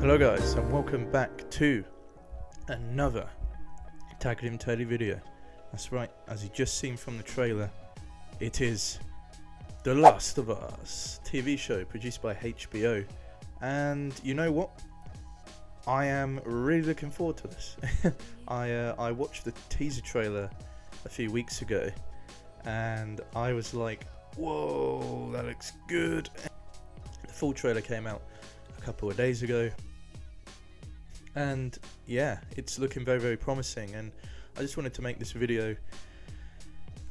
Hello guys, and welcome back to another TagliamTelly video. That's right, as you just seen from the trailer, it is The Last of Us TV show produced by HBO. And you know what? I am really looking forward to this. I watched the teaser trailer a few weeks ago and I was like, whoa, that looks good. The full trailer came out a couple of days ago. And yeah, it's looking very, very promising, and I just wanted to make this video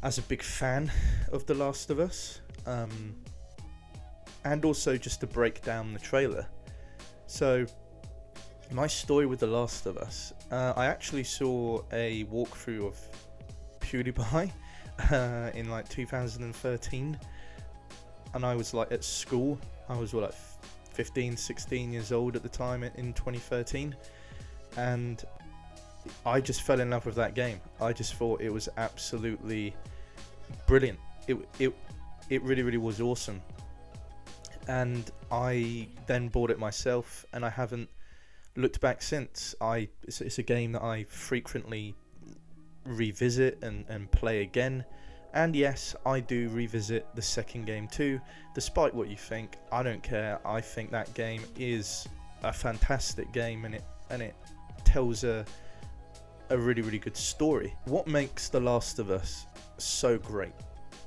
as a big fan of The Last of Us, and also just to break down the trailer. So, my story with The Last of Us, I actually saw a walkthrough of PewDiePie in like 2013, and I was like at school. I was like 15, 16 years old at the time in 2013, and I just fell in love with that game. I just thought it was absolutely brilliant. It really, really was awesome. And I then bought it myself, and I haven't looked back since. It's a game that I frequently revisit and play again. And yes, I do revisit the second game too. Despite what you think, I don't care. I think that game is a fantastic game, and it tells a really, really good story. What makes The Last of Us so great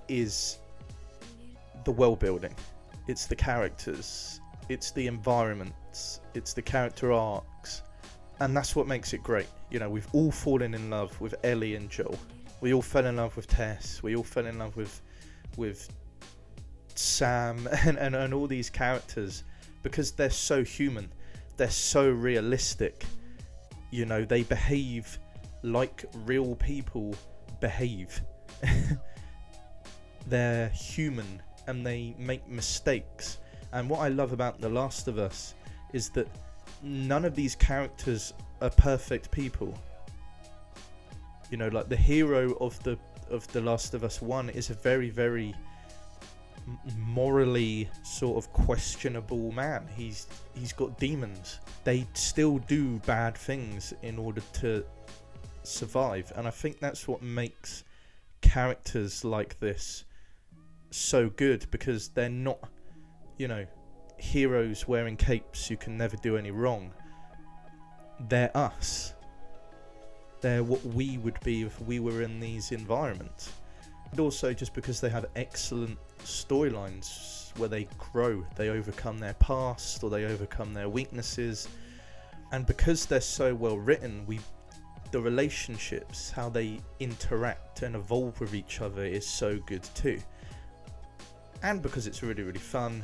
is the world building. It's the characters, it's the environments, it's the character arcs, and that's what makes it great. You know, we've all fallen in love with Ellie and Joel. We all fell in love with Tess. We all fell in love with Sam and all these characters because they're so human. They're so realistic. You know, they behave like real people behave. They're human and they make mistakes. And what I love about The Last of Us is that none of these characters are perfect people. You know, like the hero of the Last of Us 1 is a very, very morally sort of questionable man. He's got demons. They still do bad things in order to survive, and I think that's what makes characters like this so good, because they're not, you know, heroes wearing capes who can never do any wrong. They're us. They're what we would be if we were in these environments. And also just because they have excellent storylines where they grow, they overcome their past or they overcome their weaknesses, and because they're so well written, the relationships, how they interact and evolve with each other is so good too. And because it's really, really fun,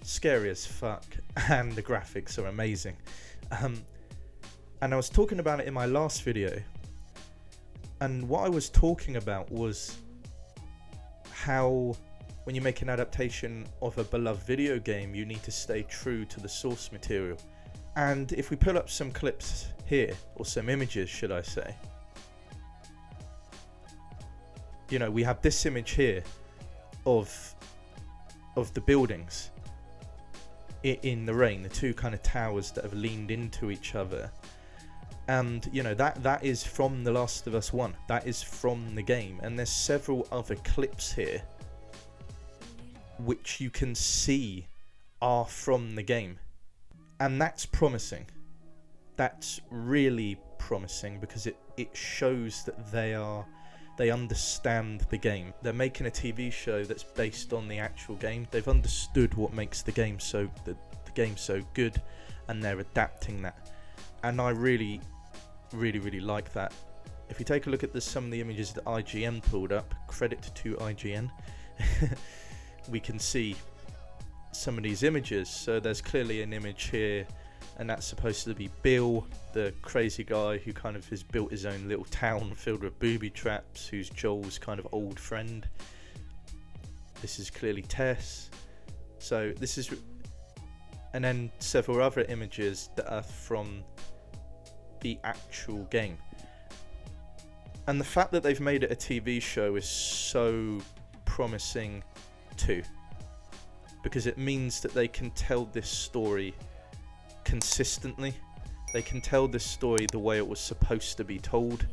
scary as fuck, and the graphics are amazing. And I was talking about it in my last video, and what I was talking about was how when you make an adaptation of a beloved video game, you need to stay true to the source material. And if we pull up some clips here, or some images should I say, you know, we have this image here of the buildings in the rain, the two kind of towers that have leaned into each other. And you know, that is from The Last of Us 1. That is from the game. And there's several other clips here which you can see are from the game. And that's promising. That's really promising, because it shows that they understand the game. They're making a TV show that's based on the actual game. They've understood what makes the game so good, and they're adapting that. And I really, really, really like that. If you take a look at some of the images that IGN pulled up, credit to IGN, we can see some of these images. So there's clearly an image here, and that's supposed to be Bill, the crazy guy who kind of has built his own little town filled with booby traps, who's Joel's kind of old friend. This is clearly Tess. So this is, and then several other images that are from the actual game. And the fact that they've made it a TV show is so promising too, because it means that they can tell this story consistently. They can tell this story the way it was supposed to be told,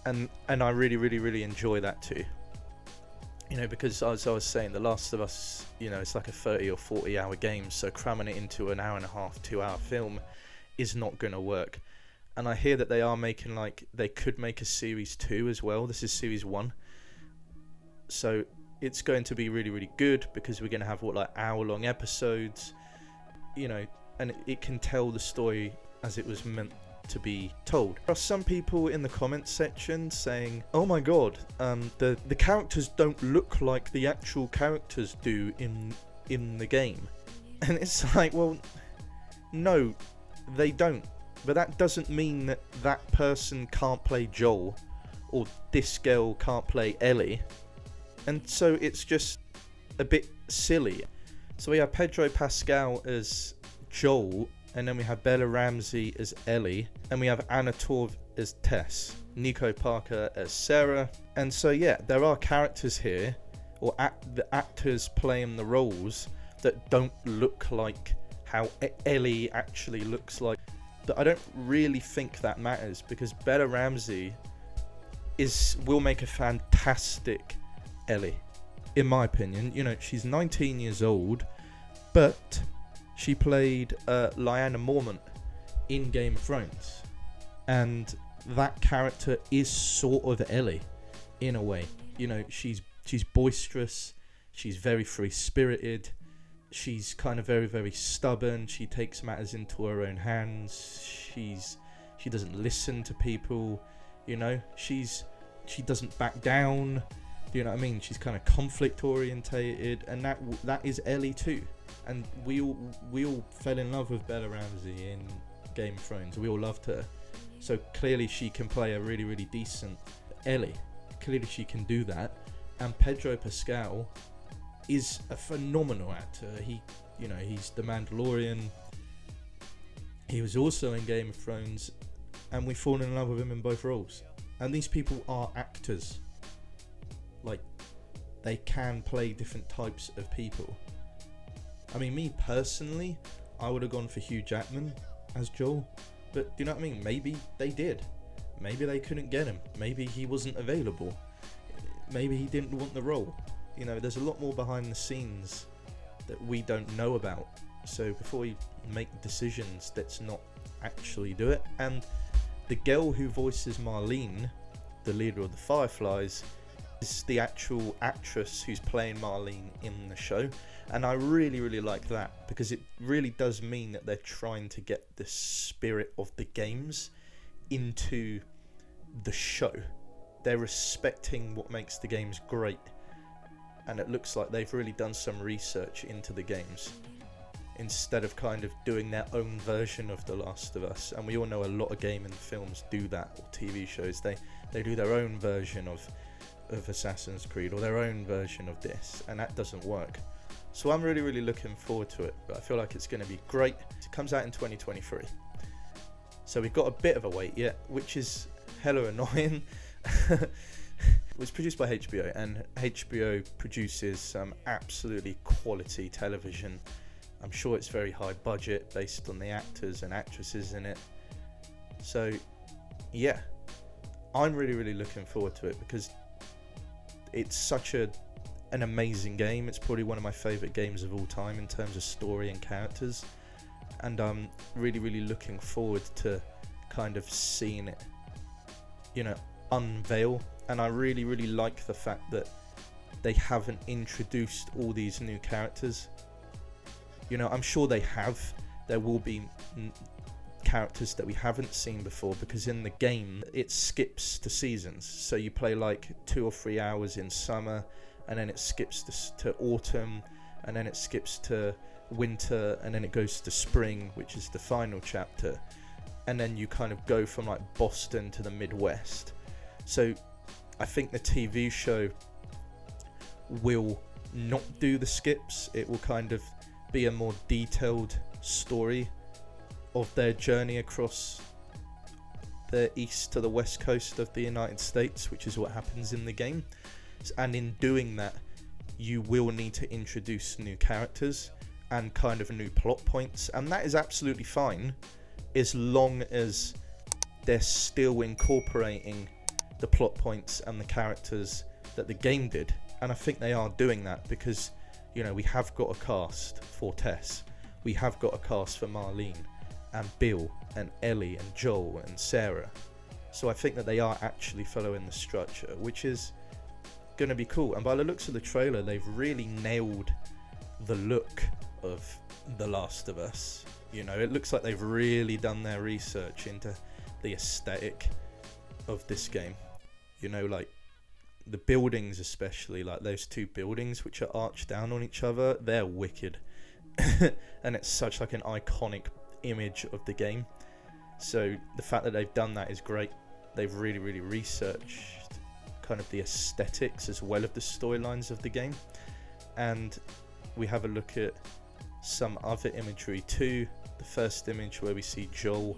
and I really, really, really enjoy that too. You know, because as I was saying, The Last of Us, you know, it's like a 30 or 40 hour game, so cramming it into an hour and a half, 2 hour film is not going to work. And I hear that they are making, like, they could make a series 2 as well. This is series 1. So it's going to be really, really good, because we're going to have, hour-long episodes, you know, and it can tell the story as it was meant to be told. There are some people in the comments section saying, oh my god, the characters don't look like the actual characters do in the game. And it's like, well, no, they don't. But that doesn't mean that that person can't play Joel, or this girl can't play Ellie. And so it's just a bit silly. So we have Pedro Pascal as Joel, and then we have Bella Ramsey as Ellie, and we have Anna Torv as Tess, Nico Parker as Sarah. And so yeah, there are characters here, or the actors playing the roles, that don't look like how Ellie actually looks like. But I don't really think that matters, because Bella Ramsey will make a fantastic Ellie, in my opinion. You know, she's 19 years old, but she played Lyanna Mormont in Game of Thrones, and that character is sort of Ellie in a way. You know, she's boisterous, she's very free-spirited, she's kind of very, very stubborn, she takes matters into her own hands, she doesn't listen to people, you know, she doesn't back down, you know what I mean? She's kind of conflict orientated, and that is Ellie too. And we all fell in love with Bella Ramsey in Game of Thrones. We all loved her. So clearly she can play a really, really decent Ellie. Clearly she can do that. And Pedro Pascal is a phenomenal actor. He's the Mandalorian. He was also in Game of Thrones, and we've fallen in love with him in both roles. And these people are actors. Like, they can play different types of people. I mean, me personally, I would have gone for Hugh Jackman as Joel, but do you know what I mean? Maybe they did. Maybe they couldn't get him. Maybe he wasn't available. Maybe he didn't want the role. You know, there's a lot more behind the scenes that we don't know about. So before we make decisions, let's not actually do it. And the girl who voices Marlene, the leader of the Fireflies, is the actual actress who's playing Marlene in the show. And I really, really like that, because it really does mean that they're trying to get the spirit of the games into the show. They're respecting what makes the games great, and it looks like they've really done some research into the games, instead of kind of doing their own version of The Last of Us. And we all know a lot of gaming films do that, or TV shows. They do their own version of Assassin's Creed, or their own version of this, and that doesn't work. So I'm really, really looking forward to it, but I feel like it's going to be great. It comes out in 2023, so we've got a bit of a wait yet, which is hella annoying. It was produced by HBO, and HBO produces some absolutely quality television. I'm sure it's very high budget based on the actors and actresses in it. So yeah, I'm really, really looking forward to it, because it's such an amazing game. It's probably one of my favourite games of all time in terms of story and characters, and I'm really, really looking forward to kind of seeing it, you know, unveil. And I really, really like the fact that they haven't introduced all these new characters. You know, I'm sure they have. There will be characters that we haven't seen before, because in the game it skips to seasons. So you play like 2 or 3 hours in summer, and then it skips to autumn, and then it skips to winter, and then it goes to spring, which is the final chapter. And then you kind of go from like Boston to the Midwest. So I think the TV show will not do the skips. It will kind of be a more detailed story of their journey across the east to the west coast of the United States, which is what happens in the game. And in doing that, you will need to introduce new characters, and kind of new plot points, and that is absolutely fine as long as they're still incorporating the plot points and the characters that the game did. And I think they are doing that because, you know, we have got a cast for Tess, we have got a cast for Marlene and Bill and Ellie and Joel and Sarah. So I think that they are actually following the structure, which is going to be cool. And by the looks of the trailer, they've really nailed the look of The Last of Us. You know, it looks like they've really done their research into the aesthetic of this game. You know, like the buildings, especially like those two buildings which are arched down on each other, they're wicked. And it's such like an iconic image of the game. So the fact that they've done that is great. They've really researched kind of the aesthetics as well of the storylines of the game. And we have a look at some other imagery too. The first image where we see Joel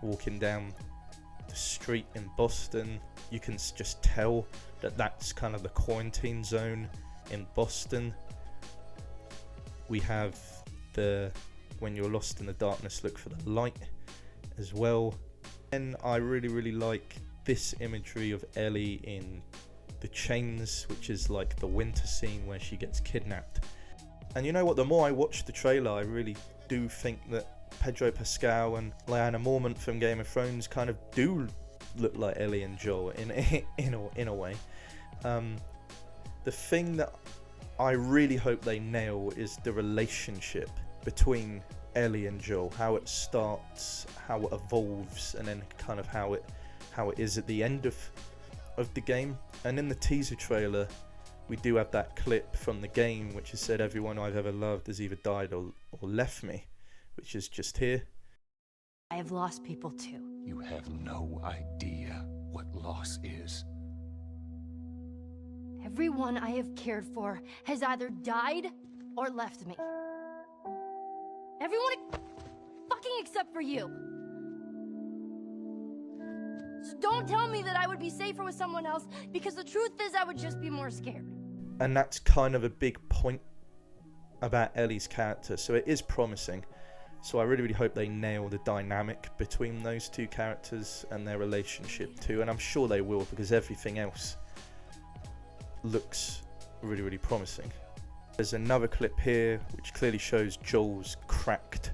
walking down the street in Boston, you can just tell that that's kind of the quarantine zone in Boston. We have the when you're lost in the darkness, look for the light as well. And I really like this imagery of Ellie in the chains, which is like the winter scene where she gets kidnapped. And you know what, the more I watch the trailer, I really do think that Pedro Pascal and Lyanna Mormont from Game of Thrones kind of do look like Ellie and Joel in a way. The thing that I really hope they nail is the relationship between Ellie and Joel, how it starts, how it evolves, and then kind of how it is at the end of the game. And in the teaser trailer, we do have that clip from the game which has said everyone I've ever loved has either died or left me, which is just here. I have lost people too. You have no idea what loss is. Everyone I have cared for has either died or left me. Everyone fucking except for you. So don't tell me that I would be safer with someone else, because the truth is I would just be more scared. And that's kind of a big point about Ellie's character, so it is promising. So I really hope they nail the dynamic between those two characters and their relationship too, and I'm sure they will, because everything else looks really promising. There's another clip here which clearly shows Joel's cracked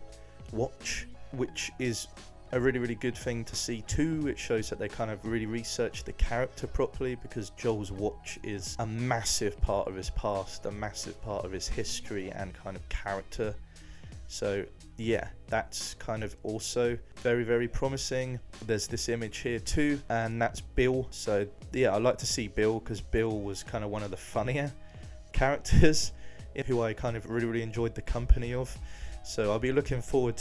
watch, which is a really good thing to see too. It shows that they kind of really researched the character properly, because Joel's watch is a massive part of his past, a massive part of his history and kind of character. So yeah, that's kind of also very promising. There's this image here too, and that's Bill. So yeah, I like to see Bill, because Bill was kind of one of the funnier characters who I kind of really enjoyed the company of. So I'll be looking forward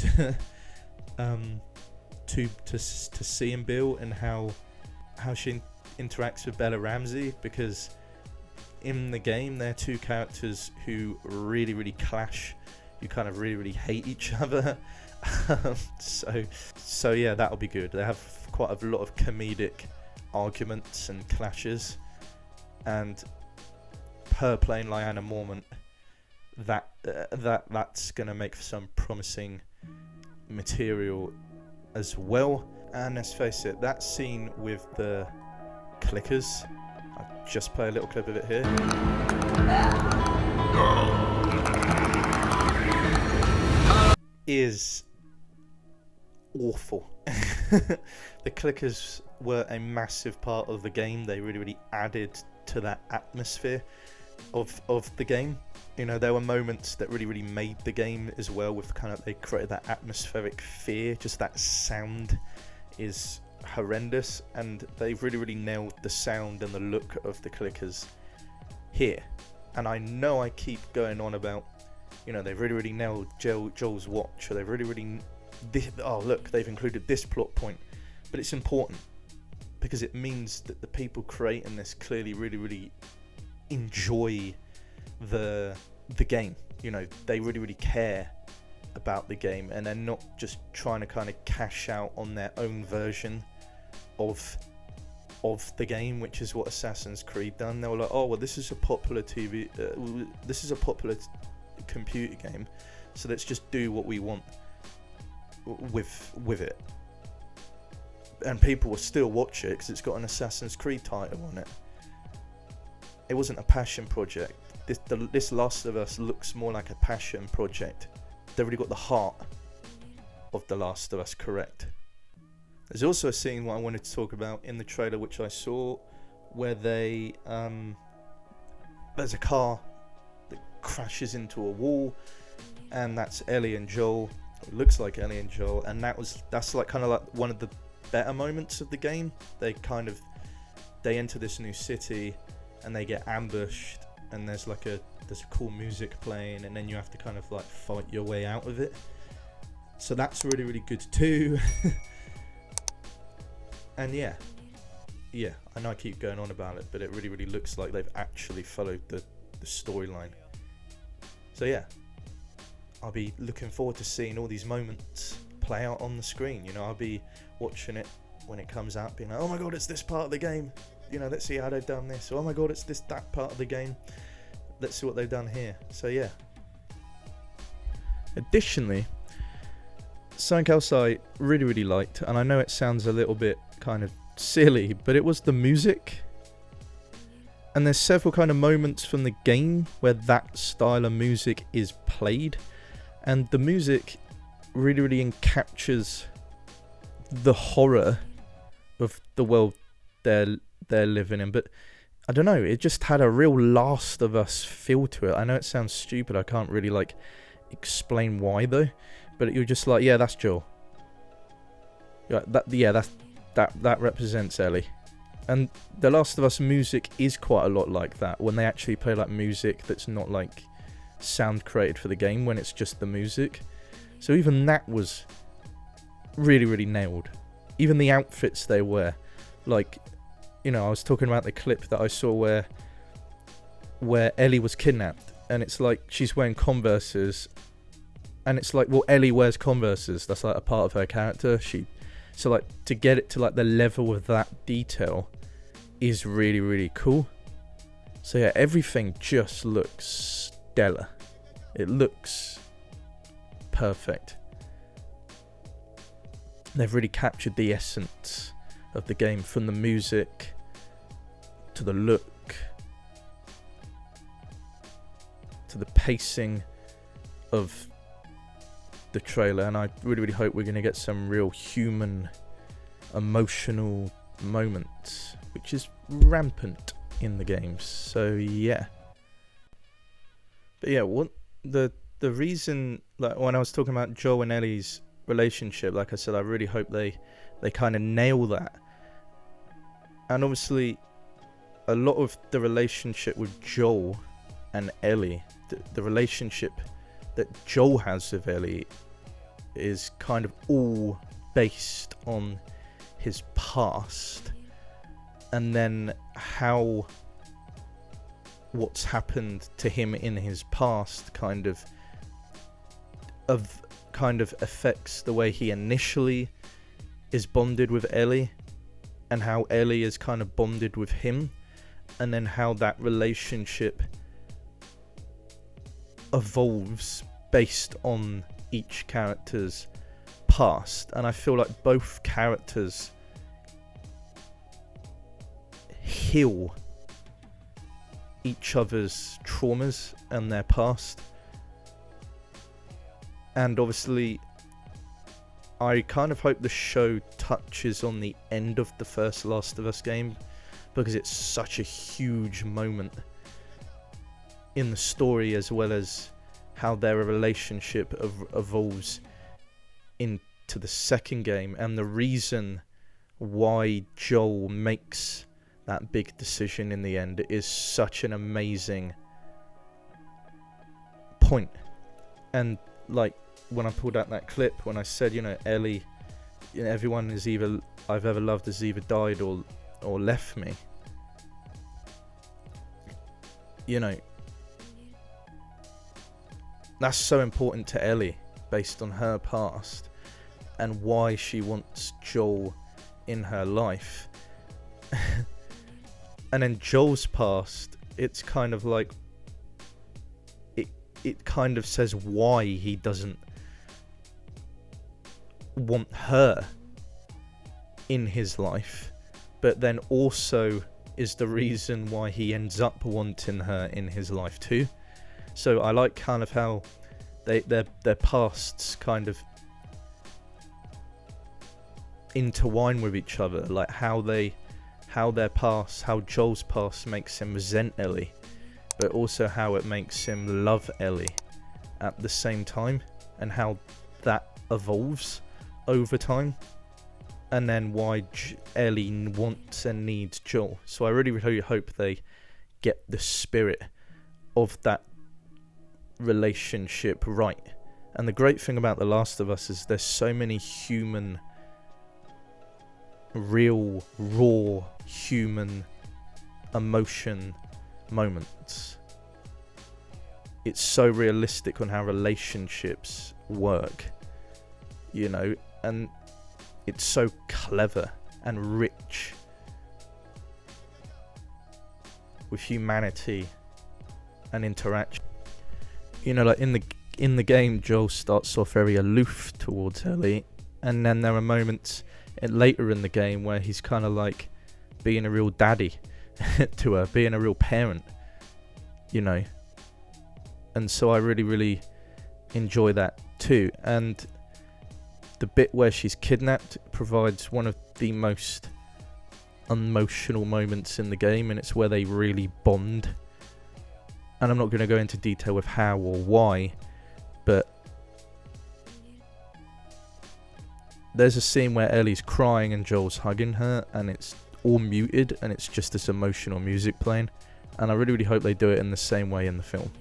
to seeing Bill and how she interacts with Bella Ramsey, because in the game they're two characters who really clash, who kind of really hate each other. So yeah, that'll be good. They have quite a lot of comedic arguments and clashes, and her playing Lyanna Mormont, that's gonna make for some promising material as well. And let's face it, that scene with the clickers, I'll just play a little clip of it here, is awful. The clickers were a massive part of the game. They really added to that atmosphere of the game. You know, there were moments that really made the game as well, with kind of, they created that atmospheric fear. Just that sound is horrendous, and they've really nailed the sound and the look of the clickers here. And I know I keep going on about, you know, they've really nailed Joel's watch, or they've oh look, they've included this plot point, but it's important because it means that the people creating this clearly really enjoy the game. You know, they really care about the game, and they're not just trying to kind of cash out on their own version of the game, which is what Assassin's Creed done. They were like, oh well, this is a popular computer game, So let's just do what we want with it. And people will still watch it because it's got an Assassin's Creed title on it. It wasn't a passion project. This Last of Us looks more like a passion project. They've really got the heart of The Last of Us correct. There's also a scene what I wanted to talk about in the trailer which I saw where they there's a car that crashes into a wall, and that's Ellie and Joel. It looks like Ellie and Joel, and that's like kind of like one of the better moments of the game. They enter this new city and they get ambushed, and there's a cool music playing, and then you have to kind of like fight your way out of it. So that's really, really good too. And yeah, I know I keep going on about it, but it really, really looks like they've actually followed the storyline. So yeah, I'll be looking forward to seeing all these moments play out on the screen. You know, I'll be watching it when it comes out, being like, oh my god, it's this part of the game. You know, let's see how they've done this. Oh my god, it's that part of the game. Let's see what they've done here. So yeah. Additionally, something else I really, really liked, and I know it sounds a little bit kind of silly, but it was the music. And there's several kind of moments from the game where that style of music is played, and the music really, really captures the horror of the world they're living in. But I don't know, it just had a real Last of Us feel to it. I know it sounds stupid, I can't really like explain why though, but you're just like, yeah, that's Joel. That represents Ellie. And The Last of Us music is quite a lot like that, when they actually play like music that's not like sound created for the game, when it's just the music. So even that was really, really nailed. Even the outfits they wear, like, you know, I was talking about the clip that I saw where Ellie was kidnapped, and it's like she's wearing Converses, and it's like, well, Ellie wears Converses, that's like a part of her character. So like to get it to like the level of that detail is really, really cool. So yeah, everything just looks stellar. It looks perfect. They've really captured the essence of the game, from the music to the look to the pacing of the trailer, and I really, really hope we're going to get some real human, emotional moments, which is rampant in the games. So yeah. But yeah, what the reason, like when I was talking about Joel and Ellie's relationship, like I said, I really hope they kind of nail that. And obviously a lot of the relationship with Joel and Ellie, the relationship that Joel has with Ellie is kind of all based on his past, and then how what's happened to him in his past kind of affects the way he initially is bonded with Ellie, and how Ellie is kind of bonded with him, and then how that relationship evolves based on each character's past. And I feel like both characters heal each other's traumas and their past. And obviously I kind of hope the show touches on the end of the first Last of Us game, because it's such a huge moment in the story, as well as how their relationship evolves into the second game, and the reason why Joel makes that big decision in the end is such an amazing point. And like when I pulled out that clip, when I said, you know, Ellie, you know, everyone is either I've ever loved has either died or left me, you know, that's so important to Ellie based on her past and why she wants Joel in her life. And then Joel's past, it's kind of like it kind of says why he doesn't want her in his life, but then also is the reason why he ends up wanting her in his life too. So I like kind of how their pasts kind of intertwine with each other, like how Joel's past makes him resent Ellie, but also how it makes him love Ellie at the same time, and how that evolves over time, and then why Ellie wants and needs Joel. So I really, really hope they get the spirit of that relationship right. And the great thing about The Last of Us is there's so many human, real, raw human emotion moments. It's so realistic on how relationships work, you know, and it's so clever and rich with humanity and interaction. You know, like in the game, Joel starts off very aloof towards Ellie, and then there are moments later in the game where he's kind of like being a real daddy to her, being a real parent, you know. And so I really, really enjoy that too. And the bit where she's kidnapped provides one of the most emotional moments in the game, and it's where they really bond. And I'm not going to go into detail with how or why, but there's a scene where Ellie's crying and Joel's hugging her, and it's all muted, and it's just this emotional music playing. And I really, really hope they do it in the same way in the film.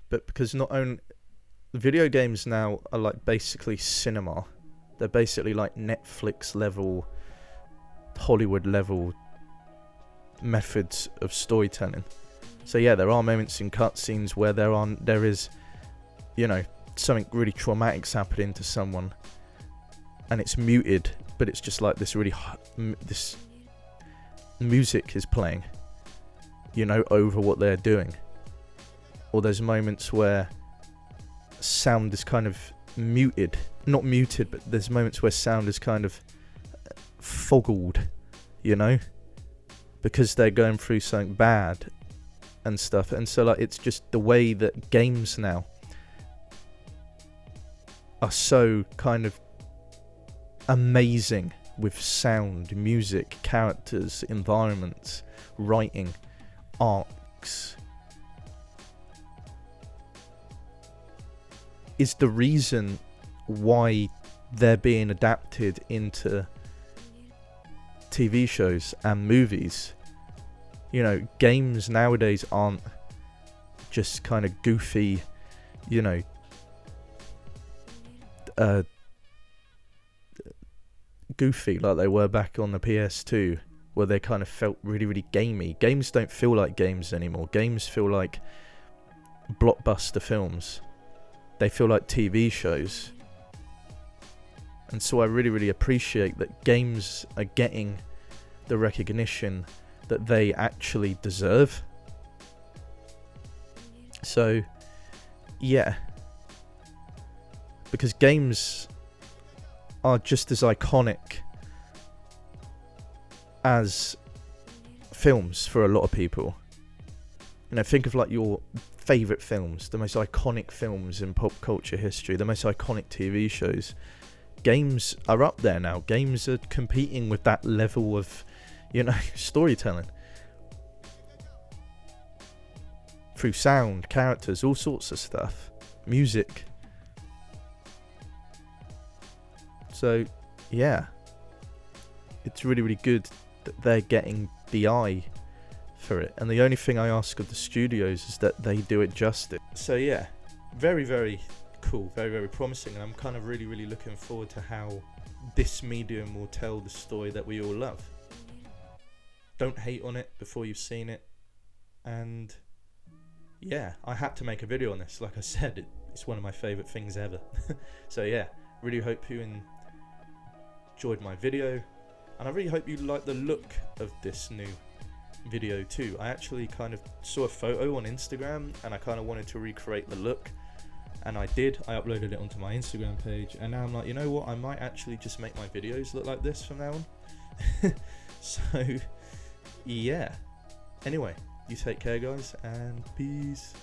But because not only video games now are like basically cinema, they're basically like Netflix level, Hollywood level methods of storytelling. So yeah, there are moments in cutscenes where there is, you know, something really traumatic's happening to someone, and it's muted, but it's just like this really this music is playing, you know, over what they're doing. Or there's moments where sound is kind of muted, not muted, but there's moments where sound is kind of foggled, you know, because they're going through something bad and stuff. And so like it's just the way that games now are so kind of amazing with sound, music, characters, environments, writing, arcs, is the reason why they're being adapted into TV shows and movies. You know, games nowadays aren't just kind of goofy, you know, goofy like they were back on the PS2, where they kind of felt really, really gamey. Games don't feel like games anymore. Games feel like blockbuster films. They feel like TV shows. And so I really, really appreciate that games are getting the recognition that they actually deserve. So, yeah. Because games are just as iconic as films for a lot of people. You know, think of like your favourite films, the most iconic films in pop culture history, the most iconic TV shows. Games are up there now. Games are competing with that level of, you know, storytelling. Through sound, characters, all sorts of stuff. Music. So, yeah. It's really, really good that they're getting the eye for it. And the only thing I ask of the studios is that they do it justice. So, yeah. Very, very cool. Very, very promising. And I'm kind of really, really looking forward to how this medium will tell the story that we all love. Don't hate on it before you've seen it. And yeah, I had to make a video on this. Like I said, it's one of my favourite things ever. So yeah, really hope you enjoyed my video. And I really hope you like the look of this new video too. I actually kind of saw a photo on Instagram and I kind of wanted to recreate the look, and I did. I uploaded it onto my Instagram page, and now I'm like, you know what, I might actually just make my videos look like this from now on. So yeah, anyway, you take care guys, and peace.